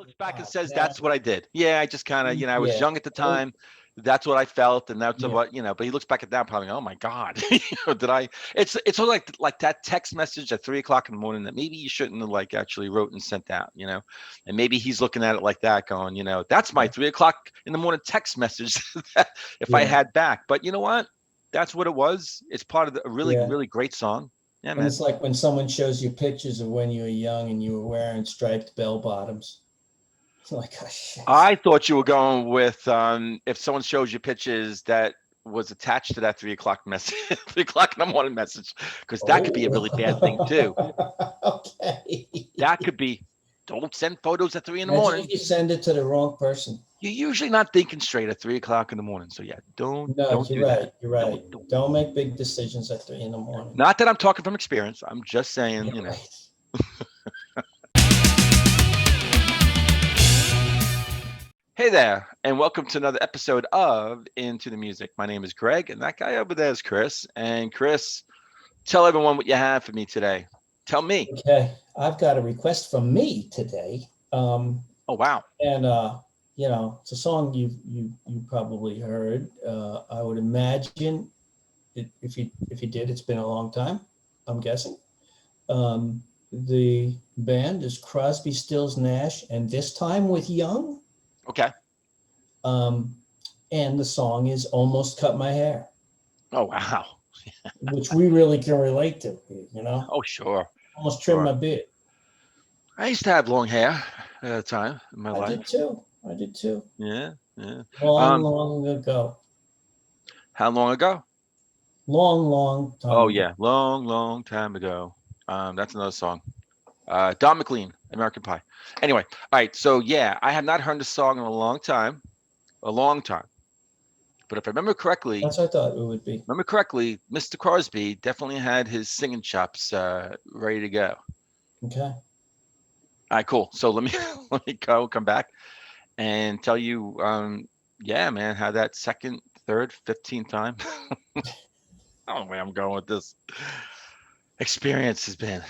looks back and God, says, man. "That's what I did." Yeah, I just kind of, I was Yeah. young at the time. That's what I felt, and that's Yeah. what. But he looks back at that, probably, oh my God, did I? It's sort of like that text message at 3 o'clock in the morning that maybe you shouldn't have like actually wrote and sent out. And maybe he's looking at it like that, going, that's my 3 o'clock in the morning text message that if I Yeah. had back. But you know what? That's what it was. It's part of a really, Yeah. really great song. Yeah, And man. it's like when someone shows you pictures of when you were young and you were wearing striped bell bottoms. It's like, oh, shit. I thought you were going with if someone shows you pictures that was attached to that 3 o'clock message, 3 o'clock in the morning message, because that could be a really bad thing too. Okay. That could be, don't send photos at 3 in the Imagine morning. if you send it to the wrong person. You're usually not thinking straight at 3 o'clock in the morning. So yeah, don't No, do you're right. that. You're right. Don't make big decisions at 3 in the morning. Not that I'm talking from experience. I'm just saying, You're right. Hey there, and welcome to another episode of Into the Music. My name is Greg, and that guy over there is Chris. And Chris, tell everyone what you have for me today. Tell me. Okay, I've got a request from me today. Oh wow! And it's a song you probably heard. I would imagine if you did, it's been a long time. I'm guessing. The band is Crosby, Stills, Nash, and This Time with Young. Okay. And the song is Almost Cut My Hair. Oh wow! Which we really can relate to. Oh sure. Almost trimmed my beard. I used to have long hair at a time in my life. I did too. Yeah. Long ago. How long ago? Long time. Oh yeah, long time ago. That's another song. Don McLean, American Pie. Anyway, all right. So yeah, I have not heard the song in a long time. But if I remember correctly, that's what I thought it would be. Mr. Crosby definitely had his singing chops ready to go. Okay. All right, cool. So let me come back and tell you, yeah, man, how that second, third, 15th time. I don't know where I'm going with this. Experience has been.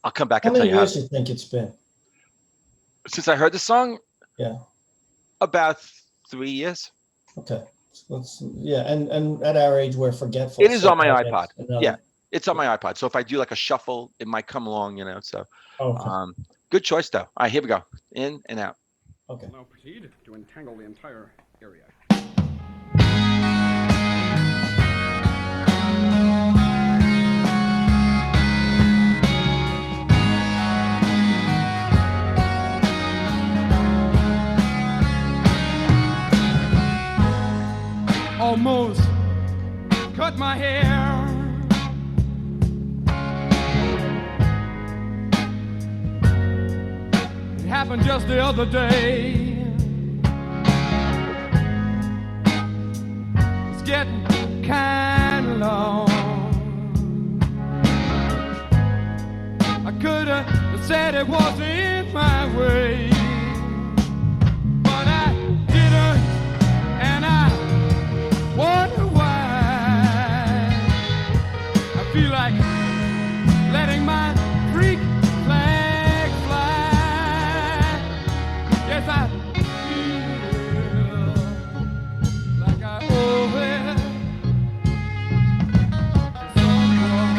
I'll come back and tell you how many years do you think it's been? Since I heard the song? Yeah. About 3 years. Okay. And at our age we're forgetful. It is on my iPod. Yeah, it's on my iPod. So if I do like a shuffle, it might come along, So okay. Good choice though. All right, here we go. In and out. Okay. Now proceed to entangle the entire area. Almost cut my hair. It happened just the other day. It's getting kind of long. I could have said it wasn't my way. Wonder why I feel like letting my freak flag fly. Yes, I feel like I owe it to someone.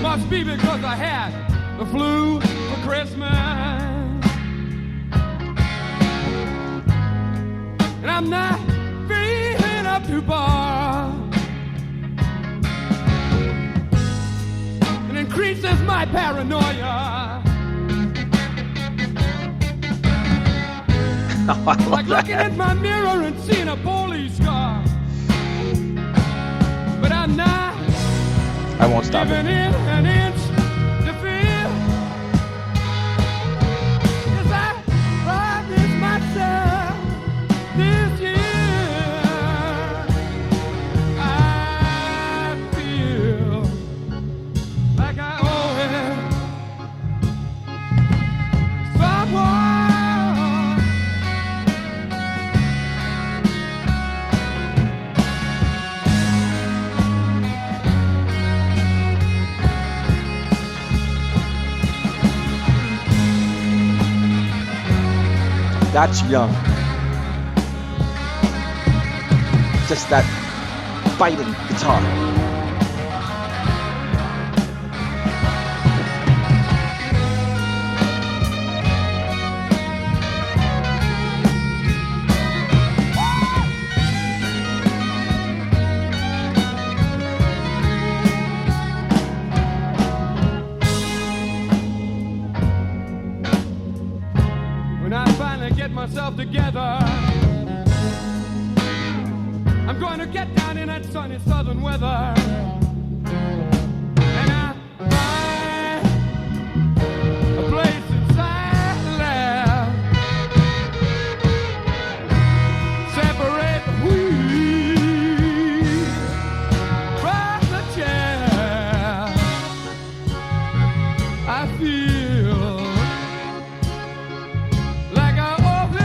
Must be because I had the flu for Christmas. And I'm not feeling up to bar. It increases my paranoia. Like looking at my mirror and seeing a police car. But I'm not. I won't stop Giving it. in an inch to feel. 'Cause I promised myself this year That's Young. Just that biting guitar. When I finally get myself together, I'm going to get down in that sunny southern weather. And I find a place inside there. Separate the wheat from the chair. I feel like I owe it.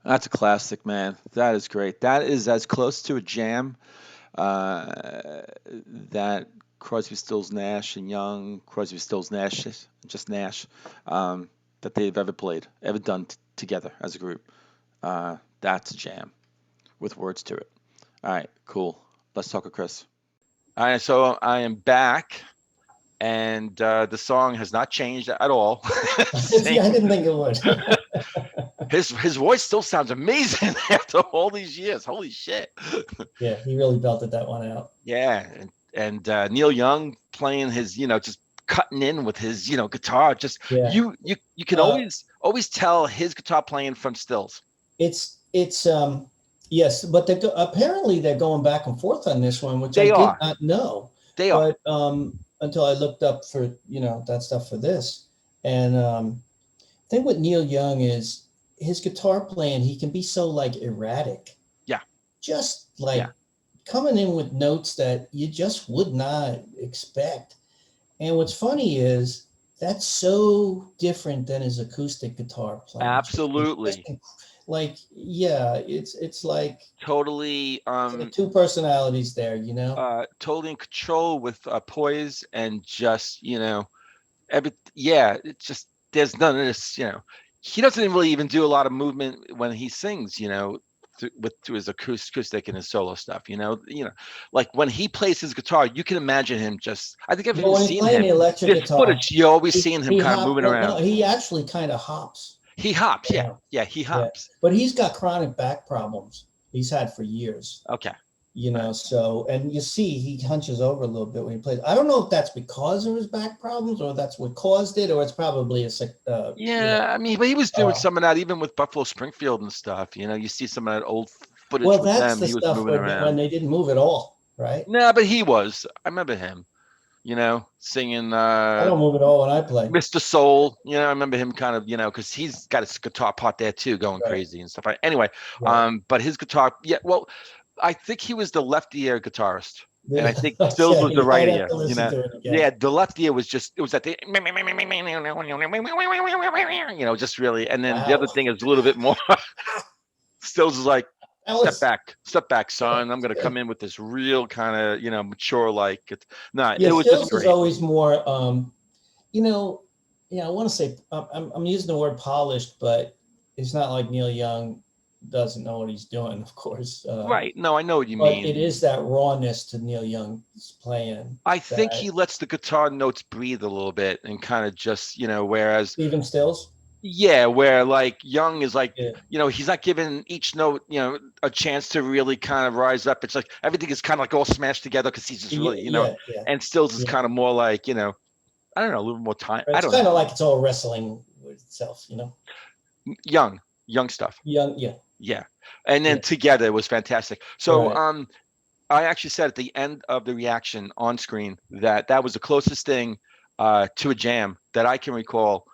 That's a classic, man. That is great. That is as close to a jam that Crosby, Stills, Nash, and Young, Crosby, Stills, Nash, just Nash, that they've ever played, ever done together as a group. That's a jam with words to it. All right, cool. Let's talk with Chris. All right, so I am back, and the song has not changed at all. See, I didn't think it would. His voice still sounds amazing after all these years. Holy shit. Yeah, he really belted that one out. Yeah, and Neil Young playing his, just cutting in with his, guitar. Just Yeah. you can always tell his guitar playing from Stills. It's yes, but apparently they're going back and forth on this one, which They I are. did not know. They are. But until I looked up for that stuff for this, and I think what Neil Young is his guitar playing. He can be so like erratic. Yeah. Just like coming in with notes that you just would not expect. And what's funny is that's so different than his acoustic guitar playing. Absolutely. Like, yeah, it's like totally like two personalities there, totally in control with poise and just, it's just there's none of this, he doesn't really even do a lot of movement when he sings, through his acoustic and his solo stuff, like when he plays his guitar, you can imagine him just, I think I've even seen him. The electric guitar, footage, you're always seeing him kind of moving around. No, he actually kind of hops. He hops, yeah, he hops. Yeah. But he's got chronic back problems he's had for years. Okay. So, and you see he hunches over a little bit when he plays. I don't know if that's because of his back problems or that's what caused it, or it's probably I mean, but he was doing some of that even with Buffalo Springfield and stuff. You see some of that old footage with them. That's the stuff when they didn't move at all, right? No, but he was. I remember him, singing. I don't move at all when I play. Mr. Soul, I remember him kind of, because he's got his guitar part there too, going crazy and stuff. Anyway, but his guitar, I think he was the left ear guitarist, and I think Stills was the right ear. The left ear was just that they, just really. And then the other thing is a little bit more. Stills is like, step back, son. I'm gonna come in with this real kind of, mature like. It was Stills just great. Is always more, I want to say I'm using the word polished, but it's not like Neil Young doesn't know what he's doing, of course. Right. No, I know what you mean. But it is that rawness to Neil Young's playing. I think he lets the guitar notes breathe a little bit and kind of just, whereas Stephen Stills. Yeah, where like Young is like, he's not giving each note, a chance to really kind of rise up. It's like everything is kind of like all smashed together because he's just really, and Stills is kind of more like, I don't know, a little more time. It's kind of like it's all wrestling with itself, young stuff. Young, yeah. Yeah. And then Yeah. Together was fantastic. So Right. I actually said at the end of the reaction on screen that was the closest thing to a jam that I can recall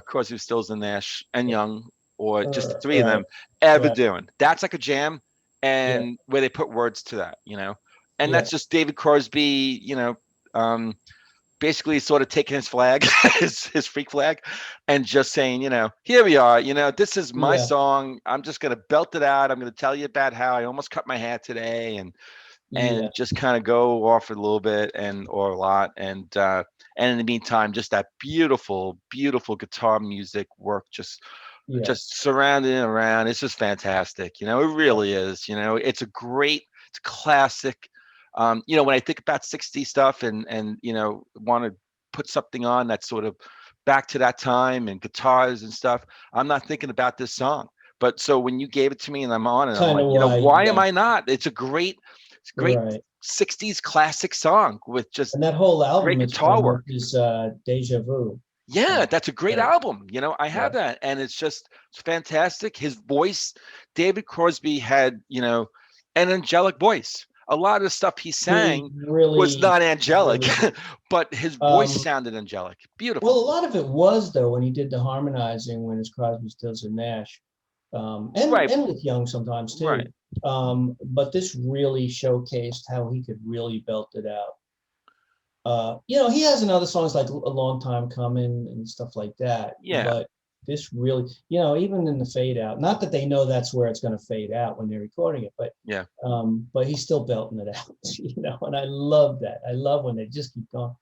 Crosby, Stills, and Nash and Young, or just the three of Right. them ever Right. doing. That's like a jam, Yeah. and where they put words to that, and Yeah. that's just David Crosby, basically sort of taking his flag, his freak flag, and just saying, here we are, this is my Yeah. song. I'm just gonna belt it out. I'm gonna tell you about how I almost cut my hair today, and Yeah. just kind of go off a little bit or a lot, and in the meantime, just that beautiful, beautiful guitar music work, Yeah. just surrounding around. It's just fantastic. It really is. It's it's a classic. When I think about 60s stuff and want to put something on that's sort of back to that time and guitars and stuff, I'm not thinking about this song. But so when you gave it to me and I'm on it, I'm Kind like, of why. why am Yeah. I not? It's great Right. 60s classic song with just And that whole great album is guitar from, which work. is Deja Vu. Yeah, that's a great Right. album. I Yeah. have that, and it's fantastic. His voice, David Crosby had, an angelic voice. A lot of the stuff he He sang was really, not angelic, really did. but his voice Um, sounded angelic. well, Beautiful. a lot of it was though when he did the harmonizing when it's Crosby, Stills, and Nash, and Right, with Young sometimes right. too. But this really showcased how he could really belt it out. He has another songs like A Long Time Coming and stuff like that. Yeah, But this really, even in the fade out, not that they know that's where it's going to fade out when they're recording it, yeah. but he's still belting it out, and I love that. I love when they just keep going.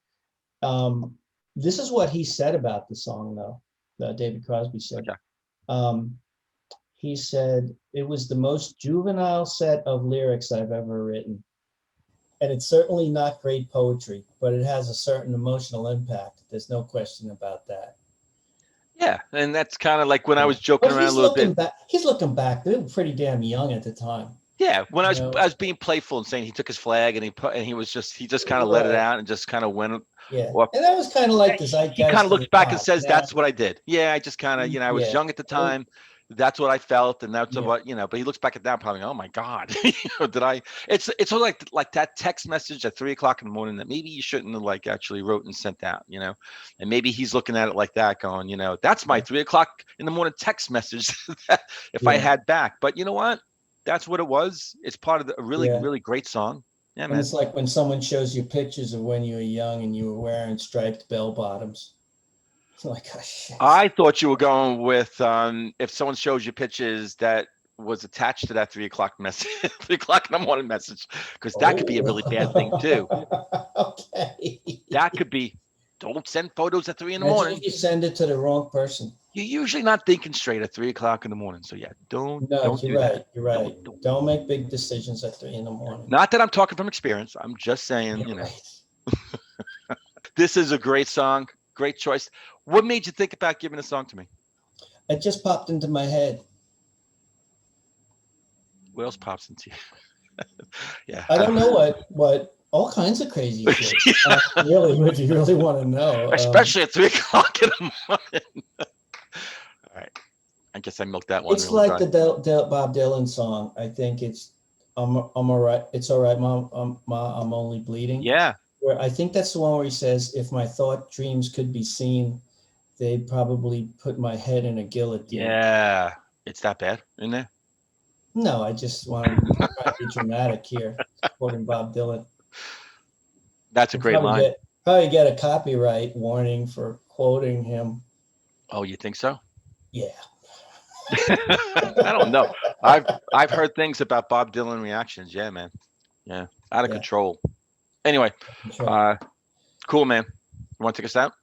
Um, this is what he said about the song, though. David Crosby said. Okay. Um, he said it was the most juvenile set of lyrics I've ever written. And it's certainly not great poetry, but it has a certain emotional impact. There's no question about that. Yeah, and that's kind of like when I Yeah. was joking But around a he's little looking bit. back. He's looking back. They were pretty damn young at the time. Yeah, when You know? I was being playful and saying he took his flag and he just kind of let it Right. out and just kind of went Yeah. off. And that was kind of like the He kind zeitgeist of of looks the back and time. says, "That's what I did." Yeah, I just kind of, I was Yeah. young at the time. That's what I felt, and that's Yeah. what, But he looks back at that, probably, oh my God, did I? It's sort of like that text message at 3 o'clock in the morning that maybe you shouldn't have like actually wrote and sent out, And maybe he's looking at it like that, going, that's my 3 o'clock in the morning text message that if I Yeah. had back. But you know what? That's what it was. It's part of a really, Yeah. really great song. Yeah, And man. it's like when someone shows you pictures of when you were young and you were wearing striped bell bottoms. It's like, oh shit. I thought you were going with if someone shows you pictures that was attached to that 3 o'clock message, 3 o'clock in the morning message, because that could be a really bad thing too. Okay. That could be, don't send photos at 3 in the Imagine morning. if you send it to the wrong person. You're usually not thinking straight at 3 o'clock in the morning. So yeah, don't No, do you're right. that. You're right. Don't make big decisions at 3 a.m. Not that I'm talking from experience. I'm just saying, You're right. This is a great song. Great choice. What made you think about giving a song to me? It just popped into my head. What else pops into you? Yeah. I don't know what all kinds of crazy shit. Really, would you really want to know? Especially at 3 o'clock in the morning. All right. I guess I milked that one. It's really like the Bob Dylan song. I think it's I'm all right. It's all right, Mom. I'm only bleeding. Yeah. Where I think that's the one where he says, "If my thought dreams could be seen, they'd probably put my head in a guillotine." Yeah. It's that bad in there? No, I just wanted to be dramatic here, quoting Bob Dylan. That's a great line. Probably get a copyright warning for quoting him. Oh, you think so? Yeah. I don't know. I've heard things about Bob Dylan reactions. Yeah, man. Yeah. Out of control. Anyway, Sure. Cool, man. You want to take us out?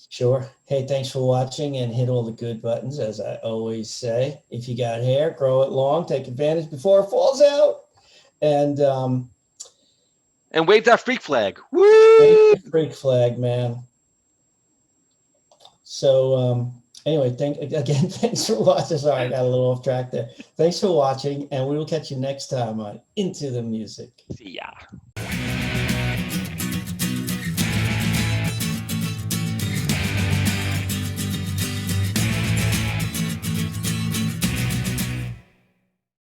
Sure. Hey, thanks for watching, and hit all the good buttons, as I always say. If you got hair, grow it long, take advantage before it falls out. And wave that freak flag. Woo! wave the freak flag, man. So anyway, thanks for watching. Sorry, I got a little off track there. Thanks for watching, and we will catch you next time on Into the Music. See ya.